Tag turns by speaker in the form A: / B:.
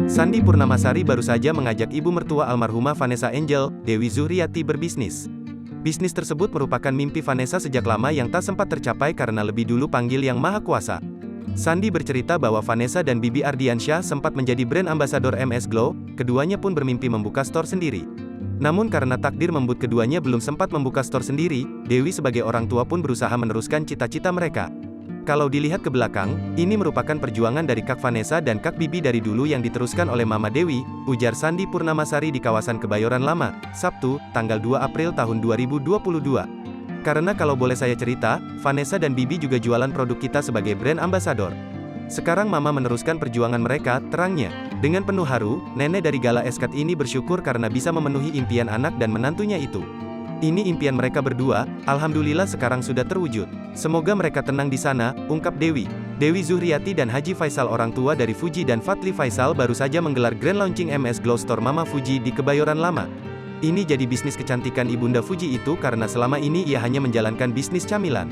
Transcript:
A: Sandi Purnamasari baru saja mengajak ibu mertua almarhumah Vanessa Angel, Dewi Zuhriati berbisnis. Bisnis tersebut merupakan mimpi Vanessa sejak lama yang tak sempat tercapai karena lebih dulu panggil Yang Maha Kuasa. Sandi bercerita bahwa Vanessa dan Bibi Ardiansyah sempat menjadi brand ambassador MS Glow, keduanya pun bermimpi membuka store sendiri. Namun karena takdir membuat keduanya belum sempat membuka store sendiri, Dewi sebagai orang tua pun berusaha meneruskan cita-cita mereka. Kalau dilihat ke belakang, ini merupakan perjuangan dari Kak Vanessa dan Kak Bibi dari dulu yang diteruskan oleh Mama Dewi, ujar Sandi Purnamasari di kawasan Kebayoran Lama, Sabtu, tanggal 2 April tahun 2022. Karena kalau boleh saya cerita, Vanessa dan Bibi juga jualan produk kita sebagai brand ambassador. Sekarang Mama meneruskan perjuangan mereka, terangnya. Dengan penuh haru, nenek dari Gala Eskat ini bersyukur karena bisa memenuhi impian anak dan menantunya itu. Ini impian mereka berdua, alhamdulillah sekarang sudah terwujud. Semoga mereka tenang di sana, ungkap Dewi. Dewi Zuhriati dan Haji Faisal orang tua dari Fuji dan Fadli Faisal baru saja menggelar grand launching MS Glow Store Mama Fuji di Kebayoran Lama. Ini jadi bisnis kecantikan ibunda Fuji itu karena selama ini ia hanya menjalankan bisnis camilan.